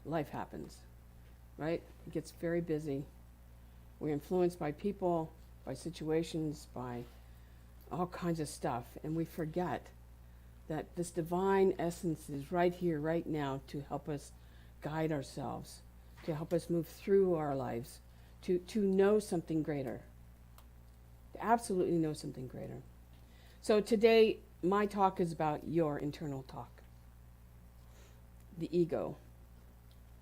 life happens, right? It gets very busy. We're influenced by people, by situations, by all kinds of stuff, and we forget that this divine essence is right here, right now, to help us guide ourselves, to help us move through our lives, to know something greater, to absolutely know something greater. So today, my talk is about your internal talk, the ego.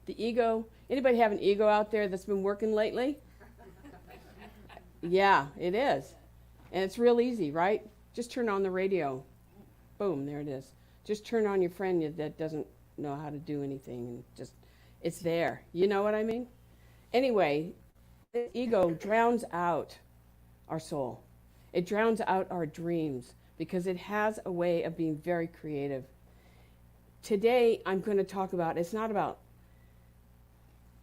The ego, anybody have an ego out there that's been working lately? Yeah, it is. And it's real easy, right? Just turn on the radio. Boom, there it is. Just turn on your friend that doesn't know how to do anything, and just, it's there. You know what I mean? Anyway, the ego drowns out our soul. It drowns out our dreams because it has a way of being very creative. Today, I'm going to talk about, it's not about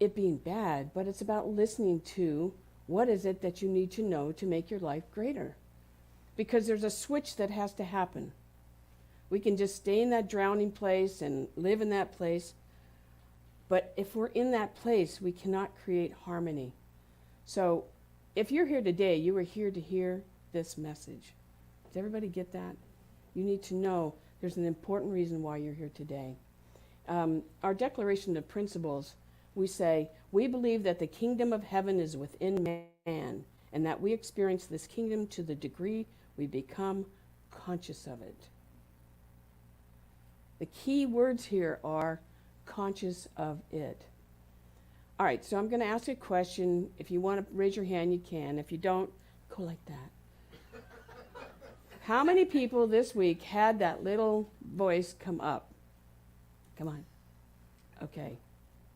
it being bad, but it's about listening to what is it that you need to know to make your life greater. Because there's a switch that has to happen. We can just stay in that drowning place and live in that place. But if we're in that place, we cannot create harmony. So if you're here today, you are here to hear this message. Does everybody get that? You need to know there's an important reason why you're here today. Our Declaration of Principles, we say, we believe that the kingdom of heaven is within man, and that we experience this kingdom to the degree we become conscious of it. The key words here are conscious of it. All right, so I'm going to ask a question. If you want to raise your hand, you can. If you don't, go like that. How many people this week had that little voice come up? Come on. Okay,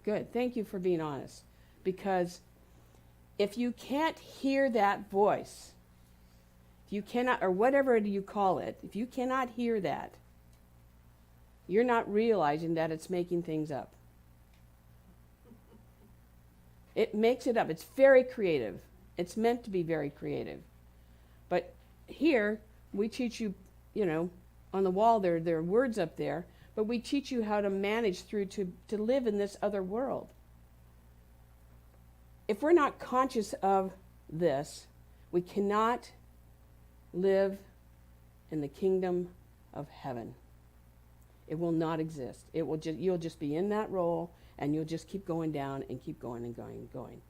good. Thank you for being honest. Because if you can't hear that voice, if you cannot, or whatever you call it, if you cannot hear that, you're not realizing that it's making things up. It makes it up. It's very creative. It's meant to be very creative. But here, we teach you, on the wall there are words up there, but we teach you how to manage through to live in this other world. If we're not conscious of this, we cannot live in the kingdom of heaven. It will not exist. It will you'll just be in that role, and you'll just keep going down and keep going and going and going.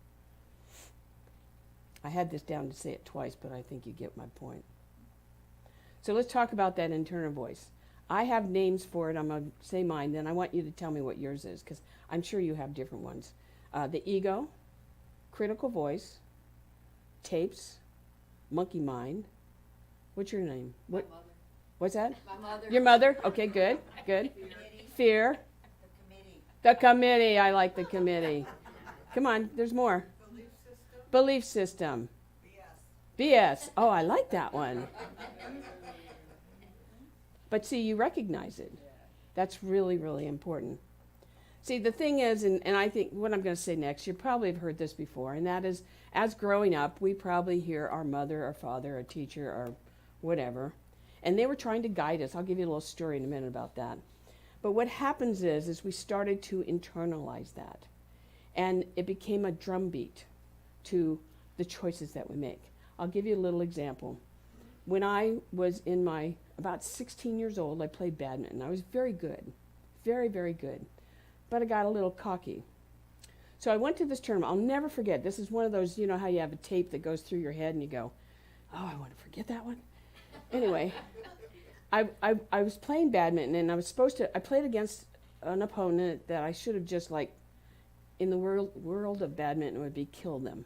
I had this down to say it twice, but I think you get my point. So let's talk about that internal voice. I have names for it. I'm going to say mine, then I want you to tell me what yours is, because I'm sure you have different ones. The ego, critical voice, tapes, monkey mind. What's your name? What? What's that? My mother. Your mother? Okay, good, good. Fear. The committee. The committee. I like the committee. Come on, there's more. Belief system. BS. Oh, I like that one. But see, you recognize it. That's really, really important. See, the thing is, and I think what I'm going to say next, you probably have heard this before, and that is, as growing up, we probably hear our mother, our father, our teacher, or whatever, and they were trying to guide us. I'll give you a little story in a minute about that. But what happens is we started to internalize that, and it became a drumbeat to the choices that we make. I'll give you a little example. When I was in about 16 years old, I played badminton. I was very good, very, very good. But I got a little cocky. So I went to this tournament. I'll never forget. This is one of those, how you have a tape that goes through your head and you go, oh, I want to forget that one. Anyway, I was playing badminton, and I played against an opponent that I should have just, in the world of badminton, would be kill them.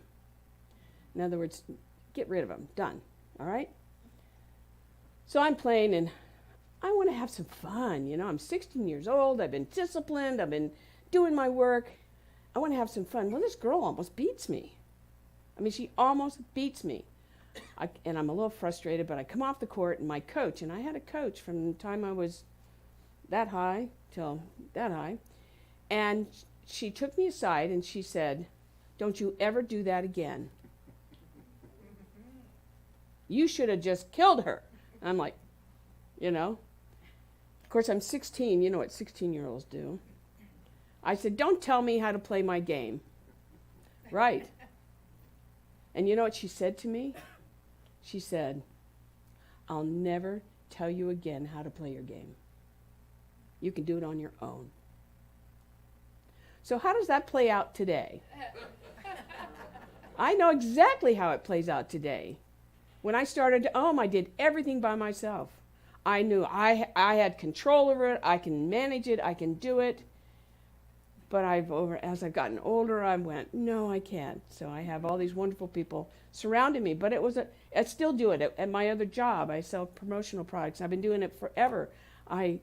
In other words, get rid of them. Done. All right? So I'm playing, and I want to have some fun. I'm 16 years old. I've been disciplined. I've been doing my work. I want to have some fun. Well, this girl almost beats me. She almost beats me. And I'm a little frustrated, but I come off the court, and my coach, and I had a coach from the time I was that high till that high, and she took me aside, and she said, don't you ever do that again. You should have just killed her. And I'm like, Of course, I'm 16. You know what 16-year-olds do. I said, don't tell me how to play my game. Right. And you know what she said to me? She said, I'll never tell you again how to play your game. You can do it on your own. So how does that play out today? I know exactly how it plays out today. When I started to I did everything by myself. I knew I had control over it. I can manage it. I can do it. But as I've gotten older, I went, no, I can't. So I have all these wonderful people surrounding me. But I still do it at my other job. I sell promotional products. I've been doing it forever. I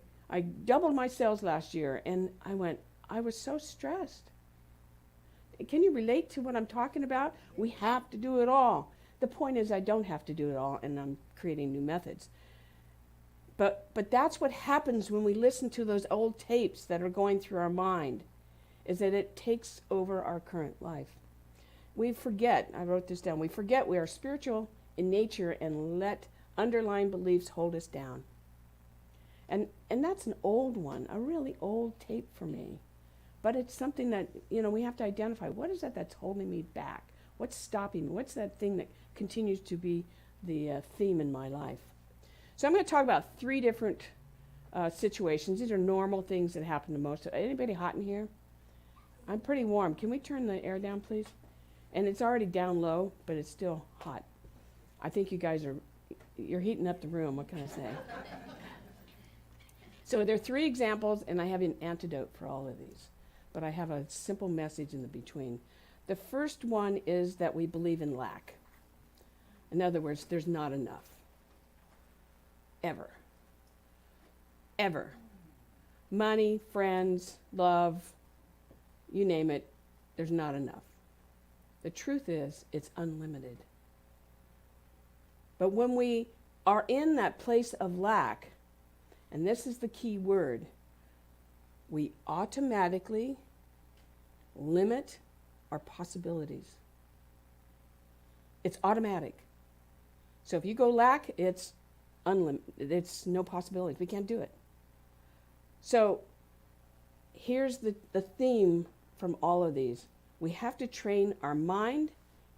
doubled my sales last year, and I was so stressed. Can you relate to what I'm talking about? We have to do it all. The point is I don't have to do it all, and I'm creating new methods. But that's what happens when we listen to those old tapes that are going through our mind, is that it takes over our current life. We forget, I wrote this down, we forget we are spiritual in nature and let underlying beliefs hold us down. And that's an old one, a really old tape for me. But it's something that, we have to identify. What is that that's holding me back? What's stopping me? What's that thing that continues to be the theme in my life? So I'm going to talk about 3 different situations. These are normal things that happen to most. Anybody hot in here? I'm pretty warm. Can we turn the air down, please? And it's already down low, but it's still hot. I think you guys you're heating up the room. What can I say? So there are 3 examples, and I have an antidote for all of these. But I have a simple message in the between. The first one is that we believe in lack. In other words, there's not enough. Ever. Ever. Money, friends, love, you name it, there's not enough. The truth is, it's unlimited. But when we are in that place of lack, and this is the key word, we automatically limit our possibilities. It's automatic. So if you go lack, it's unlimited. It's no possibilities. We can't do it. So here's the theme from all of these. We have to train our mind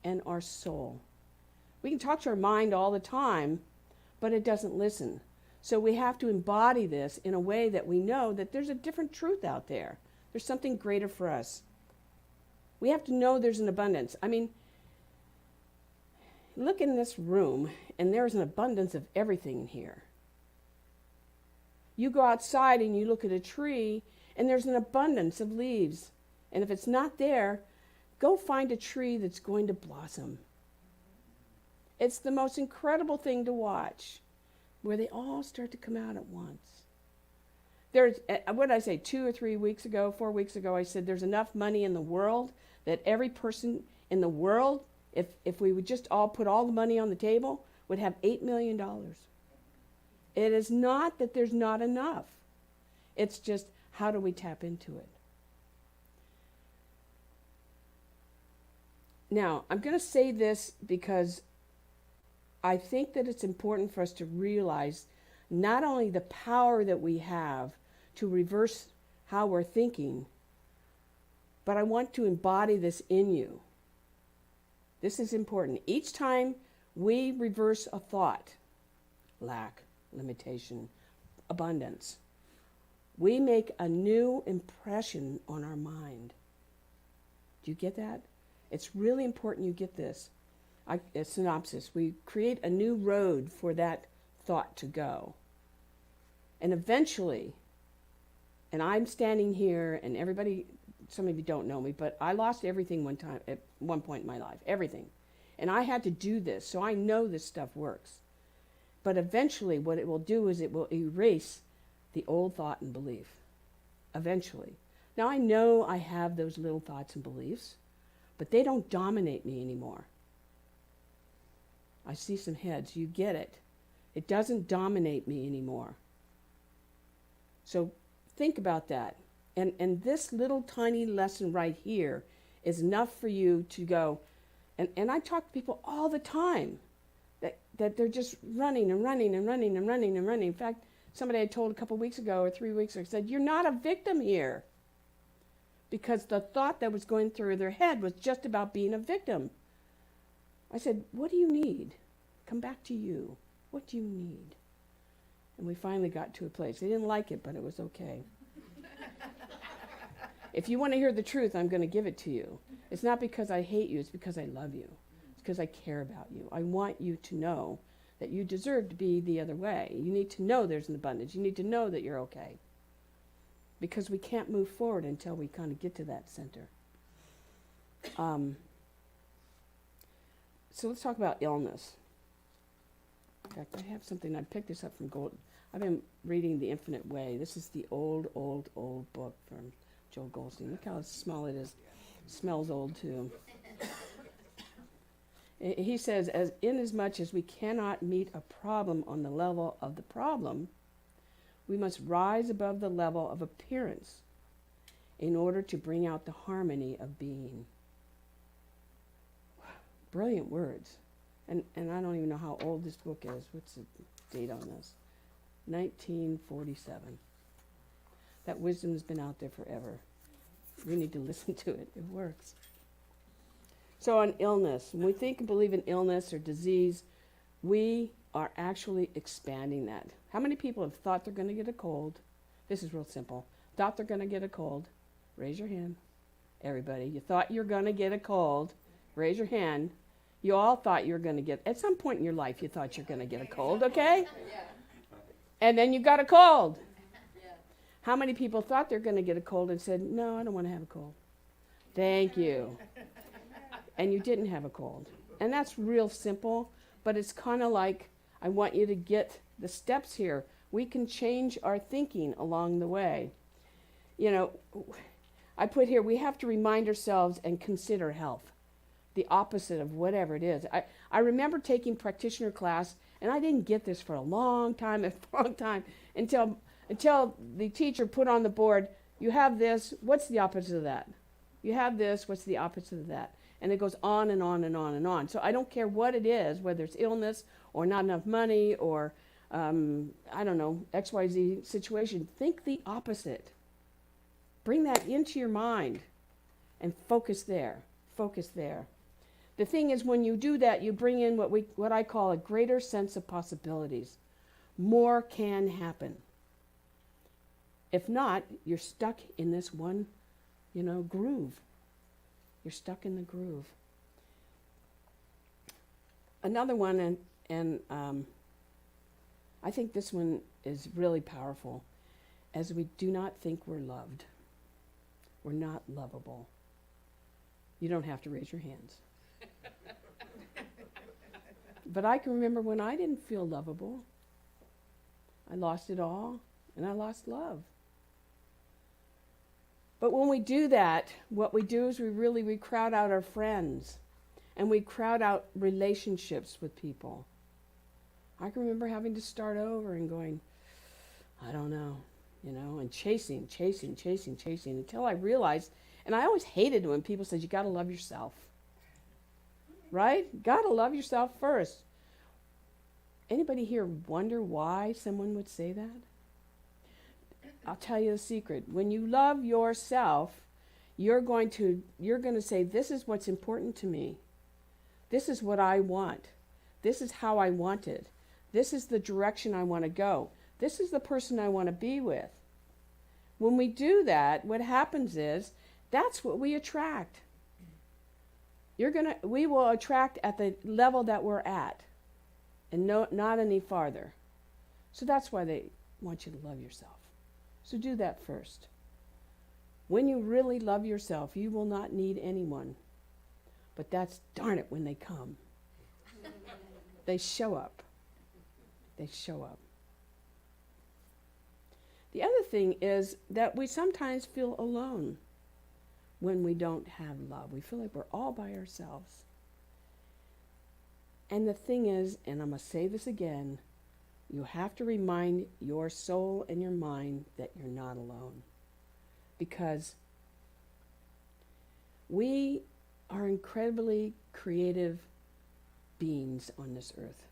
and our soul. We can talk to our mind all the time, but it doesn't listen. So we have to embody this in a way that we know that there's a different truth out there. There's something greater for us. We have to know there's an abundance. I mean, look in this room, and there's an abundance of everything in here. You go outside and you look at a tree, and there's an abundance of leaves. And if it's not there, go find a tree that's going to blossom. It's the most incredible thing to watch, where they all start to come out at once. There's, what did I say, 2 or 3 weeks ago, 4 weeks ago, I said there's enough money in the world that every person in the world, if we would just all put all the money on the table, would have $8 million. It is not that there's not enough. It's just, how do we tap into it? Now, I'm going to say this because I think that it's important for us to realize not only the power that we have to reverse how we're thinking, but I want to embody this in you. This is important. Each time we reverse a thought, lack, limitation, abundance, we make a new impression on our mind. Do you get that? It's really important you get this. A synopsis. We create a new road for that thought to go. And eventually, and I'm standing here, and everybody, some of you don't know me, but I lost everything one time, at one point in my life, everything. And I had to do this, so I know this stuff works. But eventually, what it will do is it will erase the old thought and belief. Eventually. Now, I know I have those little thoughts and beliefs, but they don't dominate me anymore. I see some heads. You get it. It doesn't dominate me anymore. So think about that. And this little tiny lesson right here is enough for you to go. And I talk to people all the time that they're just running and running and running and running and running. In fact, somebody I told a couple weeks ago or 3 weeks ago said, you're not a victim here. because the thought that was going through their head was just about being a victim. I said, what do you need? Come back to you. What do you need? And we finally got to a place. They didn't like it, but it was okay. If you want to hear the truth, I'm going to give it to you. It's not because I hate you, it's because I love you. It's because I care about you. I want you to know that you deserve to be the other way. You need to know there's an abundance. You need to know that you're okay. Because we can't move forward until we kind of get to that center. So let's talk about illness. In fact, I have something, I picked this up from Gold. I've been reading The Infinite Way. This is the old book from Joel Goldstein. Look how small it is. It smells old too. He says, inasmuch as we cannot meet a problem on the level of the problem, we must rise above the level of appearance in order to bring out the harmony of being. Brilliant words. And I don't even know how old this book is. What's the date on this? 1947. That wisdom has been out there forever. We need to listen to it. It works. So on illness, when we think and believe in illness or disease, we are actually expanding that. How many people have thought they're going to get a cold? This is real simple. Thought they're going to get a cold? Raise your hand. Everybody, you thought you're going to get a cold? Raise your hand. You all thought you were going to get, at some point in your life, you thought you're going to get a cold, okay? Yeah. And then you got a cold. Yeah. How many people thought they're going to get a cold and said, no, I don't want to have a cold? Thank you. And you didn't have a cold. And that's real simple, but it's kind of like, I want you to get the steps here. We can change our thinking along the way. You know, I put here, we have to remind ourselves and consider health. The opposite of whatever it is. I remember taking practitioner class, and I didn't get this for a long time, until the teacher put on the board, you have this, what's the opposite of that? You have this, what's the opposite of that? And it goes on and on and on and on. So I don't care what it is, whether it's illness or not enough money or, I don't know, XYZ situation. Think the opposite. Bring that into your mind and focus there. Focus there. The thing is, when you do that, you bring in what I call a greater sense of possibilities. More can happen. If not, you're stuck in this one, groove. You're stuck in the groove. Another one, and I think this one is really powerful, as we do not think we're loved. We're not lovable. You don't have to raise your hands. But I can remember when I didn't feel lovable. I lost it all, and I lost love. But when we do that, what we do is we crowd out our friends, and we crowd out relationships with people. I can remember having to start over and going, I don't know, and chasing until I realized, and I always hated when people said, you got to love yourself. Right? Got to love yourself first. Anybody here wonder why someone would say that? I'll tell you the secret. When you love yourself, you're going to say, this is what's important to me. This is what I want. This is how I want it. This is the direction I want to go. This is the person I want to be with. When we do that, what happens is, that's what we attract. We will attract at the level that we're at, and not any farther. So that's why they want you to love yourself. So do that first. When you really love yourself, you will not need anyone. But that's darn it when they come. They show up. They show up. The other thing is that we sometimes feel alone when we don't have love. We feel like we're all by ourselves. And the thing is, and I'm going to say this again, you have to remind your soul and your mind that you're not alone. Because we are incredibly creative beings on this earth.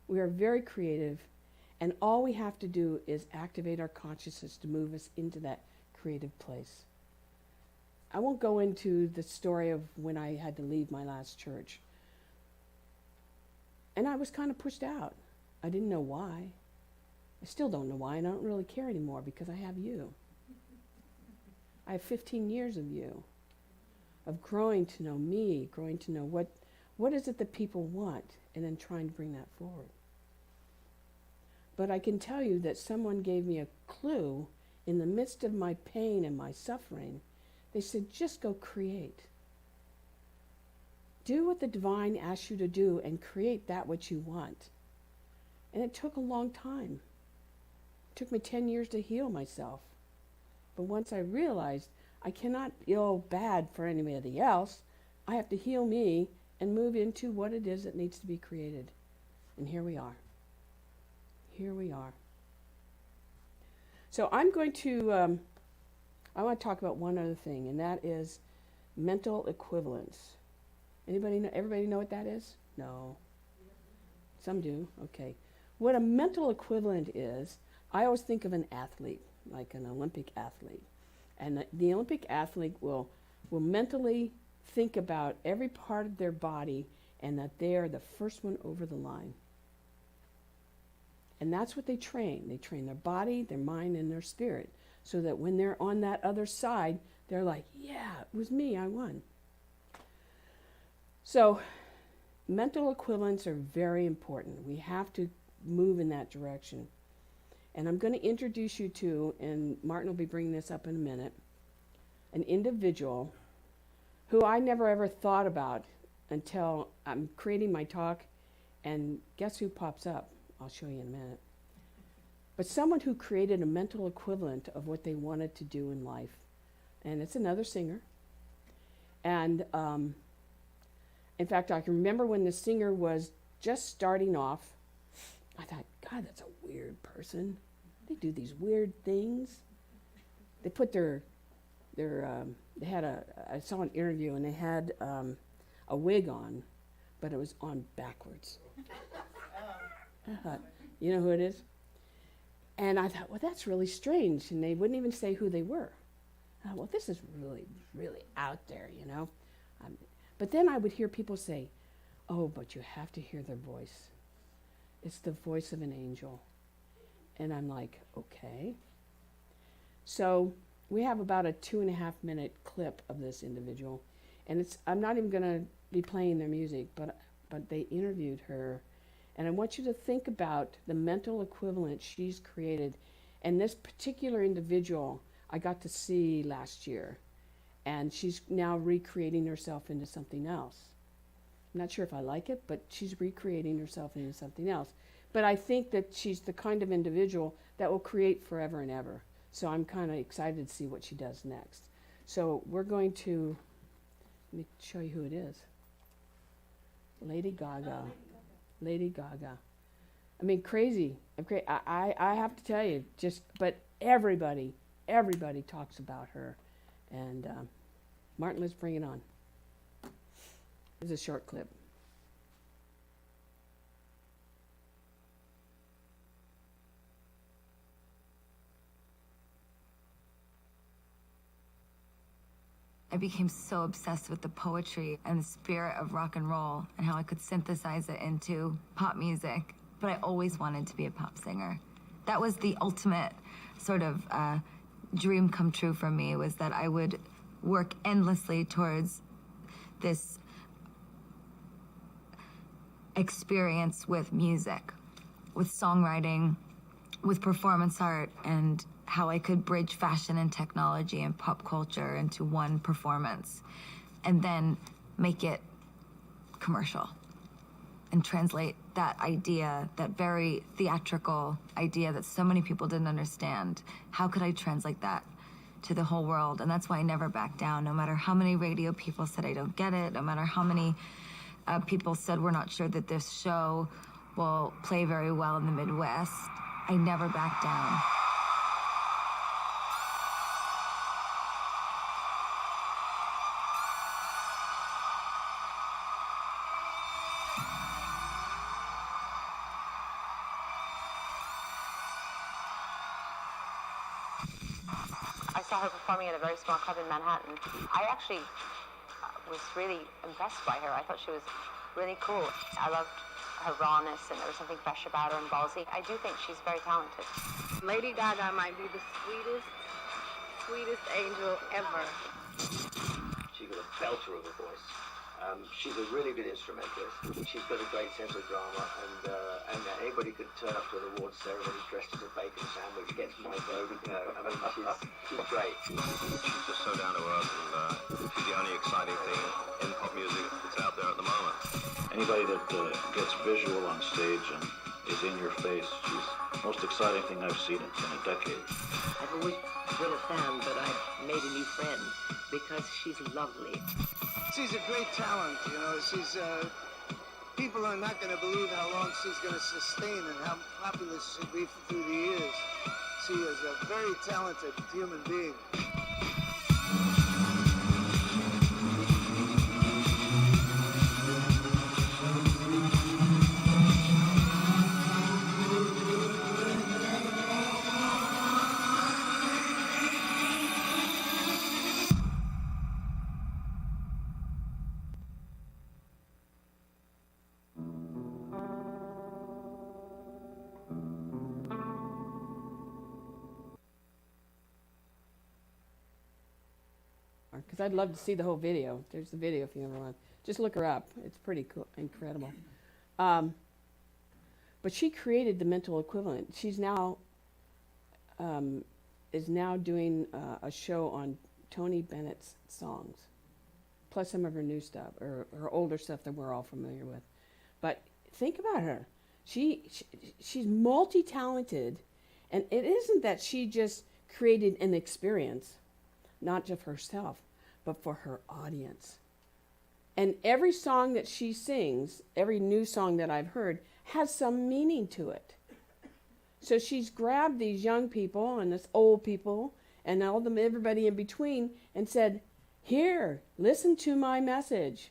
We are very creative, and all we have to do is activate our consciousness to move us into that creative place. I won't go into the story of when I had to leave my last church. And I was kind of pushed out. I didn't know why. I still don't know why, and I don't really care anymore because I have you. I have 15 years of you, of growing to know me, growing to know what is it that people want, and then trying to bring that forward. But I can tell you that someone gave me a clue in the midst of my pain and my suffering. They said, just go create. Do what the divine asks you to do and create that which you want. And it took a long time. It took me 10 years to heal myself. But once I realized I cannot feel bad for anybody else, I have to heal me and move into what it is that needs to be created. And here we are. Here we are. So I'm going to, I want to talk about one other thing, and that is mental equivalence. Everybody know what that is? No. Some do, okay. What a mental equivalent is, I always think of an athlete, like an Olympic athlete. And the Olympic athlete will mentally think about every part of their body and that they are the first one over the line. And that's what they train. They train their body, their mind, and their spirit, so that when they're on that other side, they're like, yeah, it was me, I won. So mental equivalents are very important. We have to move in that direction. And I'm going to introduce you to, and Martin will be bringing this up in a minute, an individual who I never ever thought about until I'm creating my talk, and guess who pops up? I'll show you in a minute. But someone who created a mental equivalent of what they wanted to do in life. And it's another singer. And in fact, I can remember when the singer was just starting off, I thought, God, that's a weird person. They do these weird things. They put they had I saw an interview and they had a wig on, but it was on backwards. I thought, you know who it is? And I thought, well, that's really strange. And they wouldn't even say who they were. I thought, well, this is really, really out there, you know. But then I would hear people say, oh, but you have to hear their voice. It's the voice of an angel. And I'm like, okay. So we have about a 2.5-minute clip of this individual. And I'm not even going to be playing their music, but they interviewed her. And I want you to think about the mental equivalent she's created. And this particular individual I got to see last year. And she's now recreating herself into something else. I'm not sure if I like it, but she's recreating herself into something else. But I think that she's the kind of individual that will create forever and ever. So I'm kind of excited to see what she does next. So we're going to, let me show you who it is. Lady Gaga. Lady Gaga. I mean, crazy. I have to tell you, but everybody talks about her. And Martin, let's bring it on. This is a short clip. I became so obsessed with the poetry and the spirit of rock and roll and how I could synthesize it into pop music. But I always wanted to be a pop singer. That was the ultimate sort of dream come true for me, was that I would work endlessly towards this experience with music, with songwriting, with performance art, and how I could bridge fashion and technology and pop culture into one performance and then make it commercial and translate that idea, that very theatrical idea that so many people didn't understand. How could I translate that to the whole world? And that's why I never back down, no matter how many radio people said I don't get it, no matter how many people said we're not sure that this show will play very well in the Midwest. I never back down. I saw her performing at a very small club in Manhattan. I actually was really impressed by her. I thought she was really cool. I loved her rawness, and there was something fresh about her and ballsy. I do think she's very talented. Lady Gaga might be the sweetest angel ever. She's got a belter of a voice. She's a really good instrumentalist. She's got a great sense of drama, and anybody could turn up to an awards ceremony dressed as a bacon sandwich, gets my vote. I mean, she's great. She's just so down to earth, and she's the only exciting thing in pop music that's out there at the moment. Anybody that gets visual on stage and is in your face, she's the most exciting thing I've seen in a decade. I've always been a fan, but I've made a new friend because she's lovely. She's a great talent, you know. She's, people are not going to believe how long she's going to sustain and how popular she'll be through the years. She is a very talented human being. Because I'd love to see the whole video. There's the video if you ever want. Just look her up. It's pretty cool, incredible. But she created the mental equivalent. She's now is now doing a show on Tony Bennett's songs, plus some of her new stuff or her older stuff that we're all familiar with. But think about her. She's multi-talented, and it isn't that she just created an experience, not just for herself, but for her audience. And every song that she sings, every new song that I've heard, has some meaning to it. So she's grabbed these young people and this old people and everybody in between and said, here, listen to my message.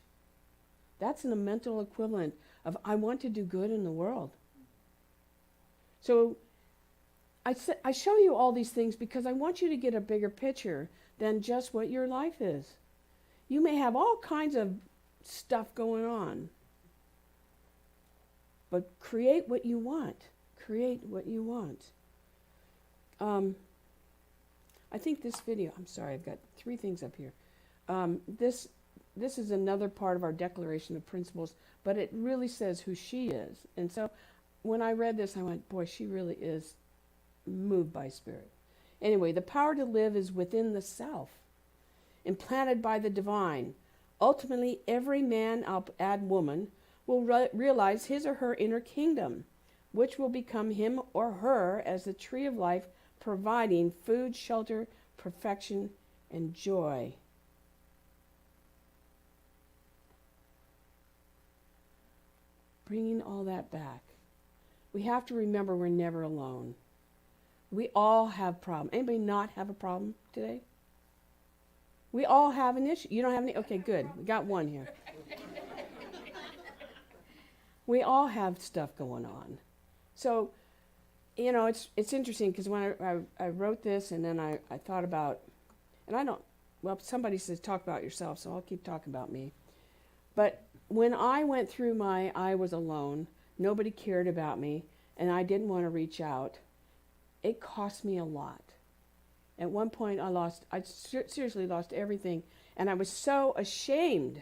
That's a mental equivalent of I want to do good in the world. So I show you all these things because I want you to get a bigger picture than just what your life is. You may have all kinds of stuff going on, but create what you want. Create what you want. I think this video, I'm sorry, I've got 3 things up here. This is another part of our Declaration of Principles, but it really says who she is. And so when I read this, I went, boy, she really is moved by Spirit. Anyway, the power to live is within the self, implanted by the divine. Ultimately, every man, I'll add woman, will realize his or her inner kingdom, which will become him or her as the tree of life, providing food, shelter, perfection, and joy. Bringing all that back. We have to remember we're never alone. We all have problems. Anybody not have a problem today? We all have an issue. You don't have any? Okay, good. We got one here. We all have stuff going on. So, you know, it's interesting because when I wrote this and then I thought about, and somebody says talk about yourself, so I'll keep talking about me. But when I went through I was alone, nobody cared about me, and I didn't want to reach out, it cost me a lot. At one point I seriously lost everything, and I was so ashamed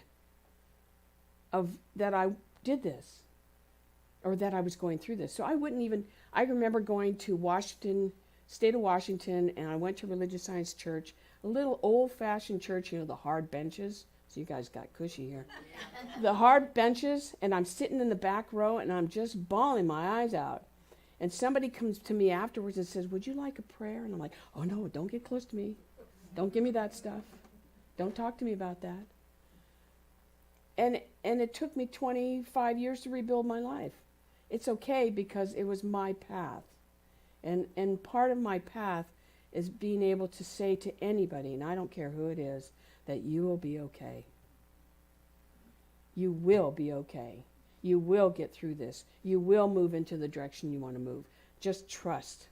of that I did this, or that I was going through this. So I remember going to state of Washington, and I went to Religious Science Church, a little old-fashioned church, you know, the hard benches. So you guys got cushy here. The hard benches, and I'm sitting in the back row, and I'm just bawling my eyes out. And somebody comes to me afterwards and says, would you like a prayer? And I'm like, oh no, don't get close to me. Don't give me that stuff. Don't talk to me about that. And it took me 25 years to rebuild my life. It's okay because it was my path. And part of my path is being able to say to anybody, and I don't care who it is, that you will be okay. You will be okay. You will get through this. You will move into the direction you want to move. Just trust.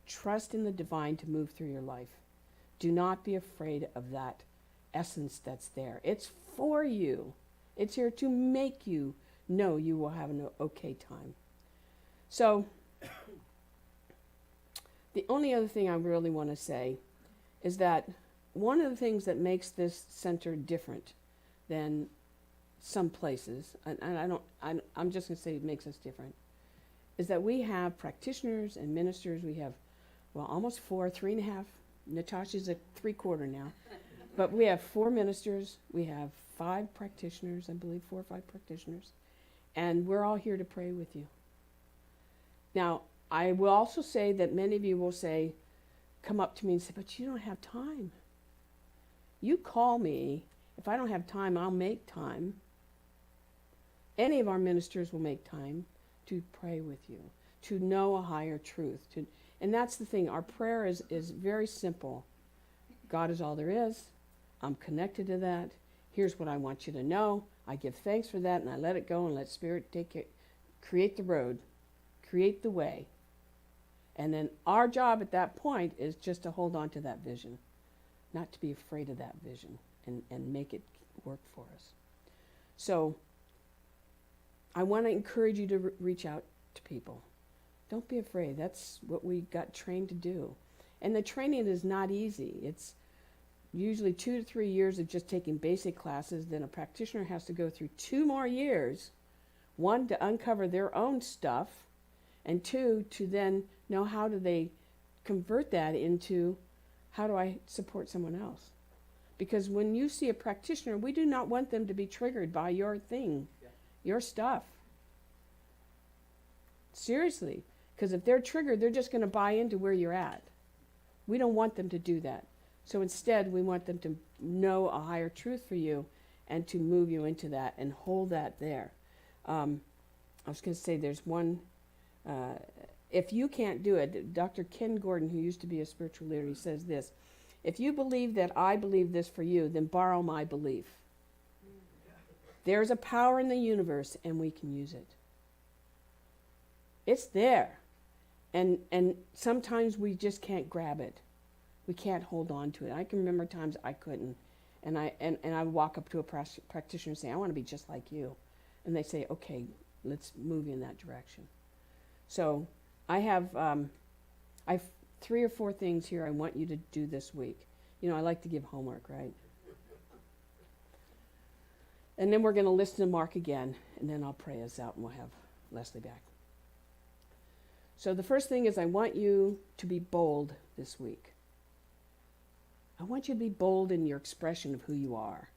Trust in the divine to move through your life. Do not be afraid of that essence that's there. It's for you. It's here to make you know you will have an okay time. So, the only other thing I really want to say is that one of the things that makes this center different than some places, and I'm just going to say it makes us different, is that we have practitioners and ministers. We have, well, almost 4, 3.5. Natasha's a 3/4 now. But we have 4 ministers. We have 5 practitioners, I believe, 4 or 5 practitioners. And we're all here to pray with you. Now, I will also say that many of you will say, come up to me and say, but you don't have time. You call me. If I don't have time, I'll make time. Any of our ministers will make time to pray with you, to know a higher truth. And that's the thing. Our prayer is very simple. God is all there is. I'm connected to that. Here's what I want you to know. I give thanks for that, and I let it go and let Spirit take it, create the road, create the way. And then our job at that point is just to hold on to that vision, not to be afraid of that vision and make it work for us. So I want to encourage you to reach out to people. Don't be afraid. That's what we got trained to do. And the training is not easy. It's usually 2 to 3 years of just taking basic classes. Then a practitioner has to go through 2 more years, 1 to uncover their own stuff, and 2 to then know how do they convert that into how do I support someone else. Because when you see a practitioner, we do not want them to be triggered by your thing, your stuff. Seriously. Because if they're triggered, they're just going to buy into where you're at. We don't want them to do that. So instead, we want them to know a higher truth for you and to move you into that and hold that there. I was going to say there's one, if you can't do it, Dr. Ken Gordon, who used to be a spiritual leader, he says this, if you believe that I believe this for you, then borrow my belief. There's a power in the universe and we can use it. It's there. And sometimes we just can't grab it. We can't hold on to it. I can remember times I couldn't. And I would walk up to a practitioner and say, I want to be just like you. And they say, okay, let's move you in that direction. So I have 3 or 4 things here I want you to do this week. You know, I like to give homework, right? And then we're going to listen to Mark again, and then I'll pray us out, and we'll have Leslie back. So the first thing is I want you to be bold this week. I want you to be bold in your expression of who you are,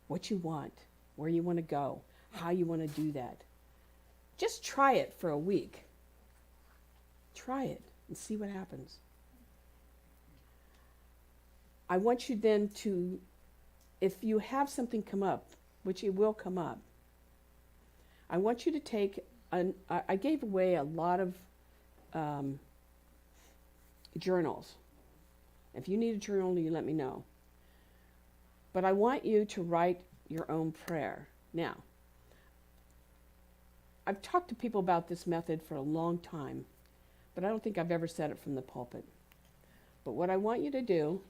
what you want, where you want to go, how you want to do that. Just try it for a week. Try it and see what happens. I want you then to, if you have something come up, which it will come up, I want you to take, I gave away a lot of journals. If you need a journal, you let me know. But I want you to write your own prayer. Now, I've talked to people about this method for a long time, but I don't think I've ever said it from the pulpit. But what I want you to do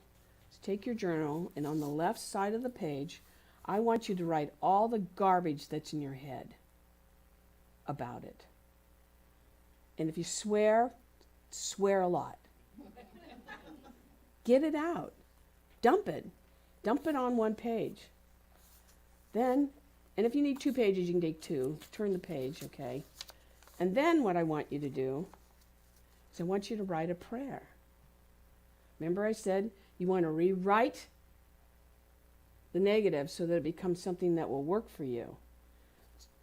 is take your journal, and on the left side of the page, I want you to write all the garbage that's in your head about it. And if you swear, swear a lot. Get it out. Dump it. Dump it on one page. Then, and if you need 2 pages, you can take 2. Turn the page, okay? And then what I want you to do is I want you to write a prayer. Remember I said you want to rewrite the negative so that it becomes something that will work for you.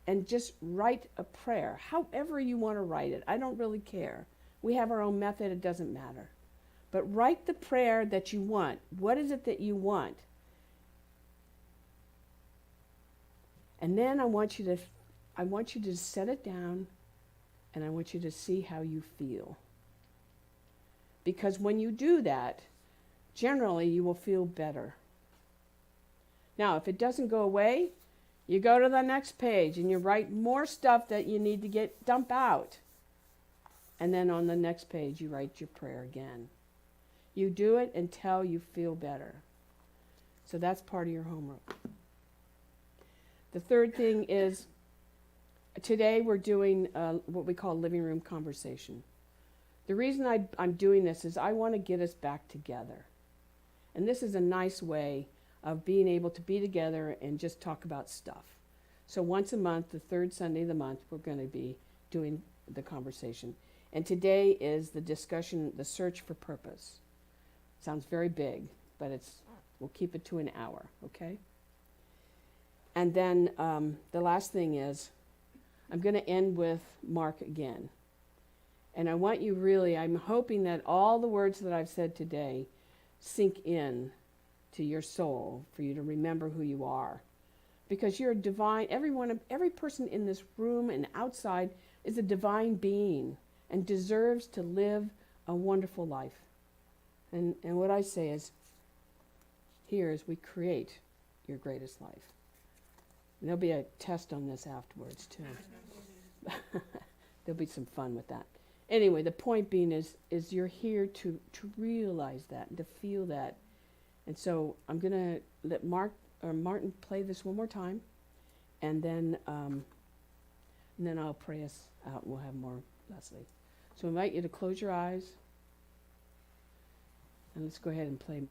And just write a prayer, however you want to write it. I don't really care. We have our own method, it doesn't matter. But write the prayer that you want. What is it that you want? And then I want you to set it down, and I want you to see how you feel. Because when you do that, generally you will feel better. Now, if it doesn't go away, you go to the next page and you write more stuff that you need to dump out. And then on the next page, you write your prayer again. You do it until you feel better. So that's part of your homework. The third thing is, today we're doing what we call living room conversation. The reason I'm doing this is I want to get us back together. And this is a nice way of being able to be together and just talk about stuff. So once a month, the third Sunday of the month, we're going to be doing the conversation. And today is the discussion, the search for purpose. Sounds very big, but we'll keep it to an hour, okay? And then the last thing is, I'm going to end with Mark again. And I want you really, I'm hoping that all the words that I've said today sink in to your soul for you to remember who you are. Because you're a divine, every person in this room and outside is a divine being and deserves to live a wonderful life. And what I say is, here is we create your greatest life. And there'll be a test on this afterwards too. There'll be some fun with that. Anyway, the point being is you're here to realize that and to feel that. And so I'm going to let Martin play this one more time, and then I'll pray us out and we'll have more Leslie. So I invite you to close your eyes, and let's go ahead and play.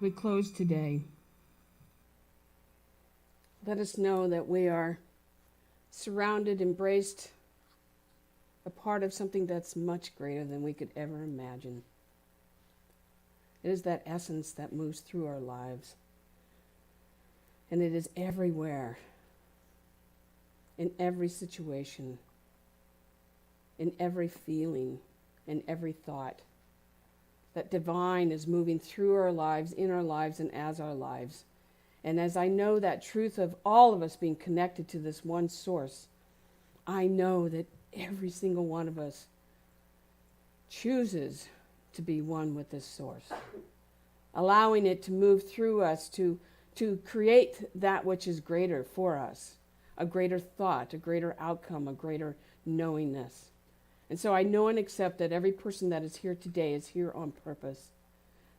we close today, let us know that we are surrounded, embraced, a part of something that's much greater than we could ever imagine. It is that essence that moves through our lives. And it is everywhere, in every situation, in every feeling, in every thought. That divine is moving through our lives, in our lives, and as our lives. And as I know that truth of all of us being connected to this one source, I know that every single one of us chooses to be one with this source, allowing it to move through us to create that which is greater for us, a greater thought, a greater outcome, a greater knowingness. And so I know and accept that every person that is here today is here on purpose,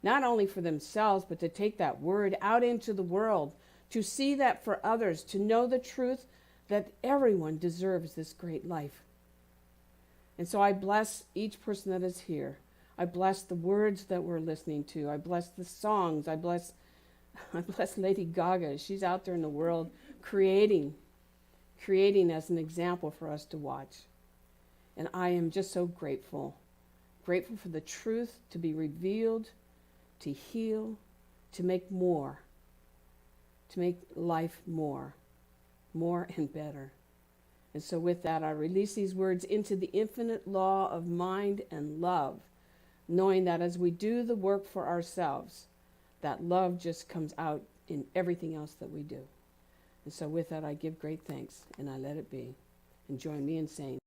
not only for themselves, but to take that word out into the world, to see that for others, to know the truth that everyone deserves this great life. And so I bless each person that is here. I bless the words that we're listening to. I bless the songs. I bless Lady Gaga. She's out there in the world creating as an example for us to watch. And I am just so grateful for the truth to be revealed, to heal, to make more, to make life more and better. And so with that, I release these words into the infinite law of mind and love, knowing that as we do the work for ourselves, that love just comes out in everything else that we do. And so with that, I give great thanks, and I let it be. And join me in saying,